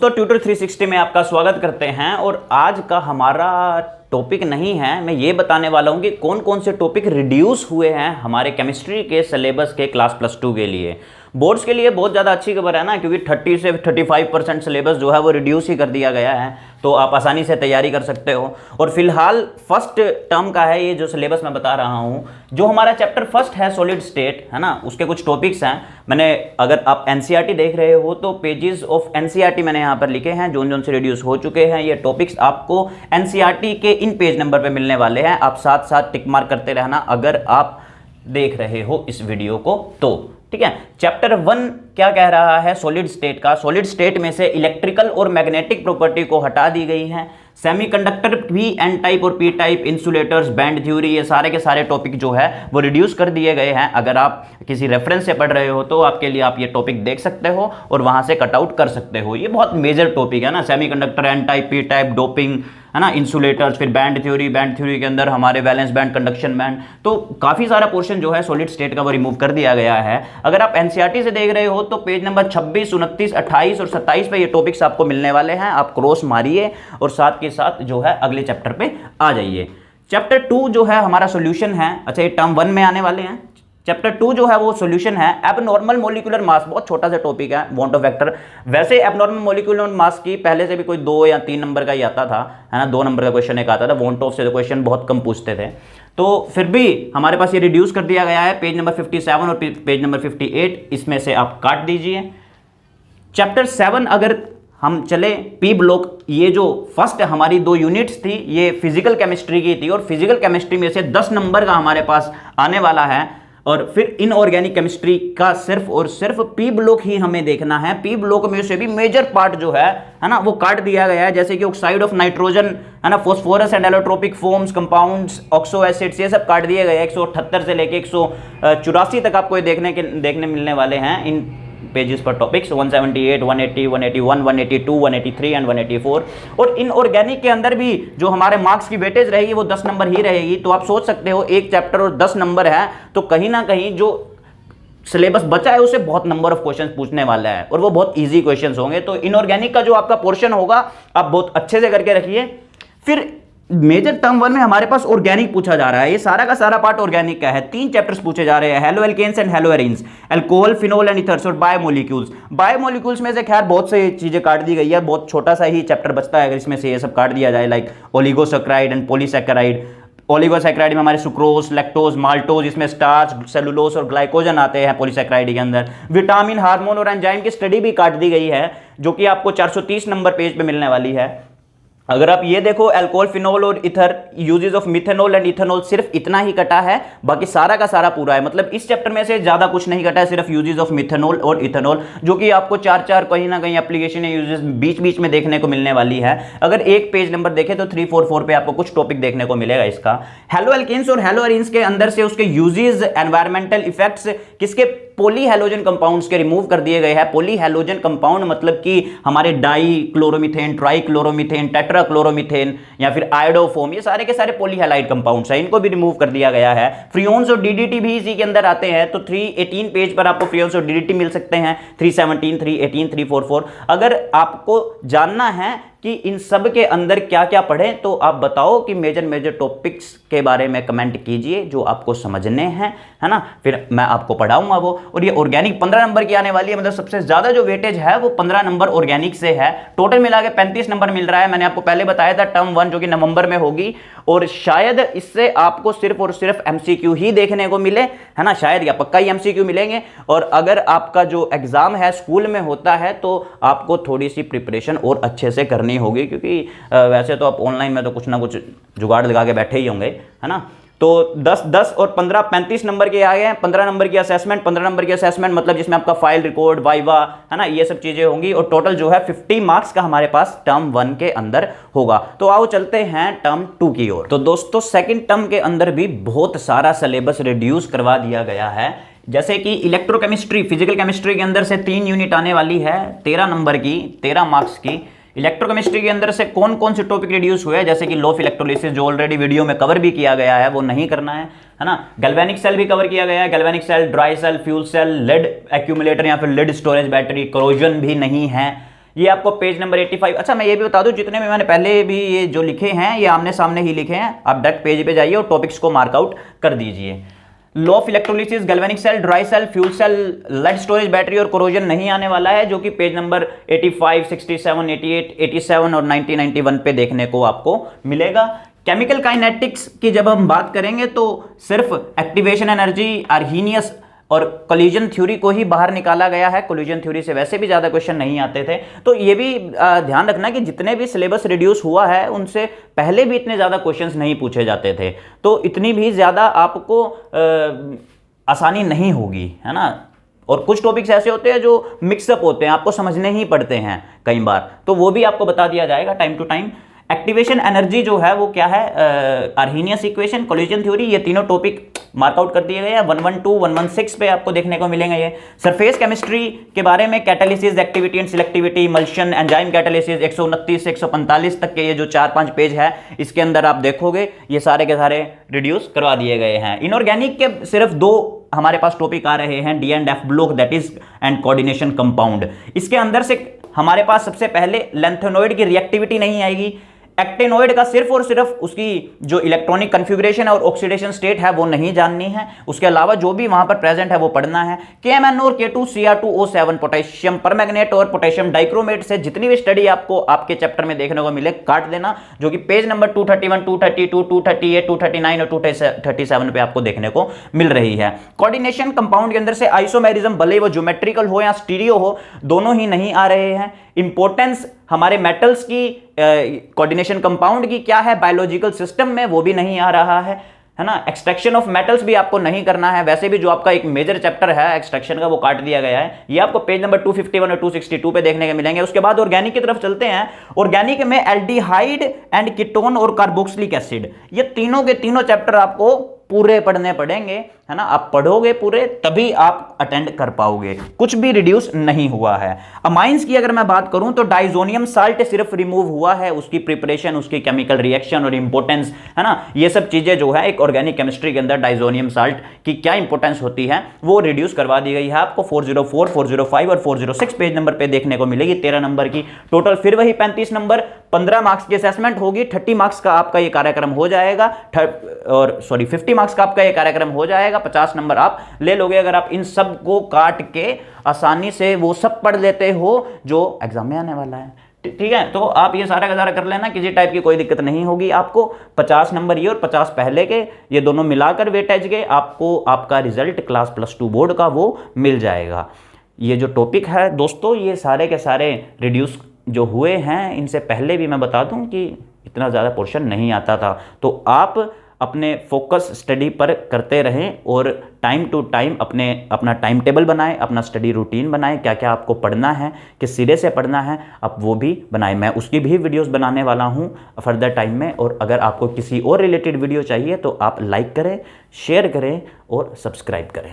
दोस्तों ट्यूटर 360 में आपका स्वागत करते हैं। और आज का हमारा टॉपिक नहीं है, मैं ये बताने वाला हूँ कि कौन कौन से टॉपिक रिड्यूस हुए हैं हमारे केमिस्ट्री के सिलेबस के क्लास +2 के लिए। बोर्ड्स के लिए बहुत ज़्यादा अच्छी खबर है ना, क्योंकि 30 से 35% सिलेबस जो है वो रिड्यूस ही कर दिया गया है, तो आप आसानी से तैयारी कर सकते हो। और फिलहाल फर्स्ट टर्म का है ये जो सिलेबस मैं बता रहा हूँ। जो हमारा चैप्टर फर्स्ट है सॉलिड स्टेट है ना, उसके कुछ टॉपिक्स हैं। मैंने, अगर आप एनसीईआरटी देख रहे हो तो पेजेस ऑफ एनसीईआरटी मैंने यहाँ पर लिखे हैं, जोन से रिड्यूस हो चुके हैं। ये टॉपिक्स आपको एनसीईआरटी के इन पेज नंबर पे मिलने वाले हैं। आप साथ साथ टिक मार्क करते रहना अगर आप देख रहे हो इस वीडियो को तो, ठीक है। चैप्टर 1 क्या कह रहा है सॉलिड स्टेट का। सॉलिड स्टेट में से इलेक्ट्रिकल और मैग्नेटिक प्रॉपर्टी को हटा दी गई है। सेमीकंडक्टर भी एन टाइप और P type, insulators, band theory, ये सारे के सारे टॉपिक जो है वो रिड्यूस कर दिए गए हैं। अगर आप किसी रेफरेंस से पढ़ रहे हो तो आपके लिए आप ये टॉपिक देख सकते हो और वहां से कट आउट कर सकते हो। ये बहुत मेजर टॉपिक है ना, semiconductor, N type, P type, doping है ना, इंसुलेटर्स, फिर बैंड थ्योरी के अंदर हमारे वैलेंस बैंड, कंडक्शन बैंड, तो काफी सारा पोर्शन जो है सॉलिड स्टेट का वो रिमूव कर दिया गया है। अगर आप एनसीईआरटी से देख रहे हो तो पेज नंबर 26, 29, 28 और 27 पे ये टॉपिक्स आपको मिलने वाले हैं। आप क्रॉस मारिए और साथ के साथ जो है अगले चैप्टर पे आ जाइए। चैप्टर 2 जो है हमारा सॉल्यूशन है। अच्छा, ये टर्म 1 में आने वाले हैं। चैप्टर 2 जो है वो सॉल्यूशन है। एबनॉर्मल मॉलिक्यूलर मास, बहुत छोटा सा टॉपिक है, वांट ऑफ वेक्टर। वैसे एबनॉर्मल मॉलिक्यूलर मास की पहले से भी कोई 2 या 3 नंबर का ही आता था, है ना, 2 नंबर का क्वेश्चन एक आता था। वांट ऑफ से तो क्वेश्चन बहुत कम पूछते थे, तो फिर भी हमारे पास ये रिड्यूस कर दिया गया है। पेज नंबर 57 और पेज नंबर 58 इसमें से आप काट दीजिए। चैप्टर 7 अगर हम चले, पी ब्लॉक, ये जो फर्स्ट हमारी 2 यूनिट्स थी ये फिजिकल केमिस्ट्री की थी, और फिजिकल केमिस्ट्री में से 10 नंबर का हमारे पास आने वाला है। और फिर इनऑर्गेनिक केमिस्ट्री का सिर्फ और सिर्फ पी ब्लॉक ही हमें देखना है। पी ब्लॉक में से भी मेजर पार्ट जो है ना, वो काट दिया गया है, जैसे कि ऑक्साइड ऑफ नाइट्रोजन है ना, phosphorus and allotropic forms, compounds, oxo acids, ये सब काट दिए गए। 178 से लेके 184 तक आपको देखने मिलने वाले हैं इन पेजेस पर टॉपिक्स। 178, 180, 181, 182, 183 एंड 184। और इनऑर्गेनिक के अंदर भी जो हमारे मार्क्स की वेटेज रहेगी वो 10 नंबर ही रहेगी। तो आप सोच सकते हो एक चैप्टर और 10 नंबर है, तो कहीं ना कहीं जो सिलेबस बचा है उसे बहुत नंबर ऑफ क्वेश्चंस पूछने वाला है, और वो बहुत इजी क्वेश्चंस होंगे। तो इनऑर्गेनिक का जो आपका पोर्शन होगा आप बहुत अच्छे से करके रखिए। फिर मेजर टर्म 1 में हमारे पास ऑर्गेनिक पूछा जा रहा है। ये सारा का सारा पार्ट ऑर्गेनिक का है। 3 चैप्टर्स पूछे जा रहे हैं, halo alkanes and halo arenes, alcohol, phenol and ethers, और बायोमोलिक्यूल्स। बायोमोलिक्यूल्स में से खैर बहुत सी चीजें काट दी गई है, बहुत छोटा सा ही चैप्टर बचता है अगर इसमें से ये सब काट दिया जाए, like oligosaccharide and polysaccharide. Oligosaccharide में हमारे सुक्रोज, लैक्टोज, माल्टोज, इसमें स्टार्च, सेलुलोज और ग्लाइकोजन आते हैं पॉलीसैकेराइड के अंदर। विटामिन, हार्मोन और एंजाइम की स्टडी भी काट दी गई है, जो कि आपको 430 नंबर पेज पे मिलने वाली है। अगर आप ये देखो, अल्कोहल, फिनोल और ether, uses of methanol and ethanol, सिर्फ इतना ही कटा है, बाकी सारा का सारा पूरा है। मतलब इस चैप्टर में से ज्यादा कुछ नहीं कटा है, सिर्फ यूजेस ऑफ मिथेनॉल और इथेनॉल, जो कि आपको 4 कहीं ना कहीं एप्लीकेशन या यूजेस बीच बीच में देखने को मिलने वाली है। अगर एक पेज नंबर देखें तो 344 पे आपको कुछ टॉपिक देखने को मिलेगा इसका। हेलो एल्केन्स और हेलो एरीन्स के अंदर से उसके यूजेस, एनवायरमेंटल इफेक्ट्स, किसके, पॉली हैलोजन कंपाउंड्स के रिमूव कर दिए गए हैं। पॉली हैलोजन कंपाउंड मतलब कि हमारे dichloromethane, trichloromethane, tetrachloromethane या फिर आयोडोफोम, ये सारे के सारे पॉली हैलाइड कंपाउंड्स हैं, इनको भी रिमूव कर दिया गया है। फ्रियोन्स और डीडीटी भी इसी के अंदर आते हैं, तो 318 पेज पर आपको फ्रियोन्स और डीडीटी मिल सकते हैं। 317, 318, 344। अगर आपको जानना है कि इन सब के अंदर क्या क्या पढ़ें तो आप बताओ कि मेजर टॉपिक्स के बारे में कमेंट कीजिए जो आपको समझने हैं, है ना, फिर मैं आपको पढ़ाऊंगा वो। और ये ऑर्गेनिक 15 नंबर की आने वाली है, मतलब सबसे ज्यादा जो वेटेज है वो 15 नंबर ऑर्गेनिक से है। टोटल मिला के 35 नंबर मिल रहा है। मैंने आपको पहले बताया था टर्म 1 जो कि नवंबर में होगी, और शायद इससे आपको सिर्फ और सिर्फ एमसीक्यू ही देखने को मिले, है ना, शायद या पक्का ही एमसीक्यू मिलेंगे। और अगर आपका जो एग्जाम है स्कूल में होता है तो आपको थोड़ी सी प्रिपरेशन और अच्छे से करनी होगी, क्योंकि वैसे तो आप ऑनलाइन में तो कुछ ना कुछ जुगाड़ लगा के बैठे ही होंगे, है ना। तो 10 और 15, 35 नंबर के आ गए। 15 नंबर की असेसमेंट, 15 नंबर की असेसमेंट मतलब जिसमें आपका फाइल रिकॉर्ड, वाइवा, है ना, ये सब चीजें होंगी। और टोटल जो है 50 मार्क्स का हमारे पास टर्म 1 के अंदर होगा। तो आओ चलते हैं टर्म 2 की ओर। तो दोस्तों सेकंड टर्म के अंदर भी बहुत सारा सिलेबस रिड्यूस करवा दिया गया है। जैसे कि इलेक्ट्रोकेमिस्ट्री, फिजिकल केमिस्ट्री के अंदर से 3 यूनिट आने वाली है, 13 नंबर की, 13 मार्क्स की। इलेक्ट्रोकेमिस्ट्री के अंदर से कौन कौन से टॉपिक रिड्यूस हुए, जैसे कि लो ऑफ इलेक्ट्रोलिसिस, जो ऑलरेडी वीडियो में कवर भी किया गया है, वो नहीं करना है ना। गैल्वेनिक सेल भी कवर किया गया है, galvanic cell, dry cell, fuel cell, lead accumulator या फिर लेड स्टोरेज बैटरी, कोरोजन भी नहीं है। ये आपको पेज नंबर 85। अच्छा मैं ये भी बता दूं, जितने भी मैंने पहले भी ये जो लिखे हैं ये आमने सामने ही लिखे हैं, आप डायरेक्ट पेज पे जाइए और टॉपिक्स को मार्कआउट कर दीजिए। Law of electrolysis, galvanic cell, dry cell, fuel cell, lead storage battery और कोरोजन नहीं आने वाला है, जो कि पेज नंबर 85, 67, 88, 87 और 90, 91 पे देखने को आपको मिलेगा। केमिकल काइनेटिक्स की जब हम बात करेंगे तो सिर्फ एक्टिवेशन एनर्जी, अर्हीनियस और कोलिजन थ्योरी को ही बाहर निकाला गया है। कोलिजन थ्योरी से वैसे भी ज़्यादा क्वेश्चन नहीं आते थे, तो ये भी ध्यान रखना कि जितने भी सिलेबस रिड्यूस हुआ है उनसे पहले भी इतने ज़्यादा क्वेश्चंस नहीं पूछे जाते थे, तो इतनी भी ज़्यादा आपको आसानी नहीं होगी, है ना। और कुछ टॉपिक्स ऐसे होते हैं जो मिक्सअप होते हैं, आपको समझने ही पड़ते हैं कई बार, तो वो भी आपको बता दिया जाएगा time to time. Activation energy जो है वो क्या है, अर्हीनियस इक्वेशन, कोलिजन थ्योरी, ये तीनों टॉपिक मार्कआउट कर दिए गए हैं। 112, 116 पे आपको देखने को मिलेंगे ये। सरफेस केमिस्ट्री के बारे में catalysis, activity and selectivity, emulsion, enzyme catalysis, 129 से 145 तक के ये जो 4-5 पेज है इसके अंदर आप देखोगे ये सारे के सारे रिड्यूस करवा दिए गए हैं। इनऑर्गेनिक के सिर्फ 2 हमारे पास टॉपिक आ रहे हैं, D and F block, that is and coordination compound. इसके अंदर से हमारे पास सबसे पहले लेंथेनॉइड की रिएक्टिविटी नहीं आएगी, एक्टेनॉइड का सिर्फ और सिर्फ उसकी जो इलेक्ट्रॉनिक कन्फिगरेशन और ऑक्सीडेशन स्टेट है वो नहीं जाननी है, उसके अलावा जो भी वहां पर प्रेजेंट है वो पढ़ना है। KMnO और K2Cr2O7, पोटेशियम परमैंगनेट और पोटेशियम डाइक्रोमेट से जितनी भी स्टडी आपको आपके चैप्टर में देखने को मिले काट देना, जो कि पेज नंबर 231, 232, 238, 239 और 237 पे आपको देखने को मिल रही है। कोऑर्डिनेशन कंपाउंड के अंदर से आइसोमेरिज्म, भले वो ज्योमेट्रिकल हो या स्टीरियो हो, दोनों ही नहीं आ रहे हैं। इंपॉर्टेंस हमारे मेटल्स की कोऑर्डिनेशन कंपाउंड की क्या है बायोलॉजिकल सिस्टम में, वो भी नहीं आ रहा है ना। एक्सट्रैक्शन ऑफ मेटल्स भी आपको नहीं करना है, वैसे भी जो आपका एक मेजर चैप्टर है एक्सट्रैक्शन का वो काट दिया गया है, ये आपको पेज नंबर 251 और 262 पे देखने को मिलेंगे। उसके बाद ऑर्गेनिक की तरफ चलते हैं। ऑर्गेनिक में एल्डिहाइड एंड कीटोन और कार्बोक्सिलिक एसिड, ये तीनों के तीनों चैप्टर आपको पूरे पढ़ने पड़ेंगे, है ना। आप पढ़ोगे पूरे तभी आप अटेंड कर पाओगे, कुछ भी रिड्यूस नहीं हुआ है। अमाइंस की अगर मैं बात करूं तो डाइजोनियम साल्ट सिर्फ रिमूव हुआ है, उसकी प्रिपरेशन, उसकी केमिकल रिएक्शन और इंपॉर्टेंस, है ना, ये सब चीजें जो है एक ऑर्गेनिक केमिस्ट्री के अंदर डाइजोनियम साल्ट की क्या इंपॉर्टेंस होती है वो रिड्यूस करवा दी गई है। आपको 404, 405 और 406 पेज नंबर पे देखने को मिलेगी 13 नंबर की टोटल, फिर वही 35 नंबर, 15 मार्क्स की असेसमेंट होगी, 30 मार्क्स का आपका ये कार्यक्रम हो जाएगा, और सॉरी 50 मार्क्स का आपका ये कार्यक्रम हो जाएगा, 50 नंबर आप ले लोगे अगर आप इन सब को काट के आसानी से वो सब पढ़ लेते हो जो एग्जाम में आने वाला है। ठीक है, तो आप ये सारा का सारा कर लेना, किसी टाइप की कोई दिक्कत नहीं होगी आपको। 50 नंबर ये और 50 पहले के, ये दोनों मिलाकर वेटेज के आपको आपका रिजल्ट क्लास +2 बोर्ड का वो मिल जाएगा। ये जो टॉपिक है दोस्तों, ये सारे के सारे रिड्यूस जो हुए हैं, इनसे पहले भी मैं बता दूं कि इतना ज़्यादा पोर्शन नहीं आता था, तो आप अपने फोकस स्टडी पर करते रहें और टाइम टू टाइम अपना टाइम टेबल बनाएं, अपना स्टडी रूटीन बनाएं, क्या क्या आपको पढ़ना है, किस सिरे से पढ़ना है, आप वो भी बनाएं। मैं उसकी भी वीडियोस बनाने वाला हूं फर्दर टाइम में, और अगर आपको किसी और रिलेटेड वीडियो चाहिए तो आप लाइक करें, शेयर करें और सब्सक्राइब करें।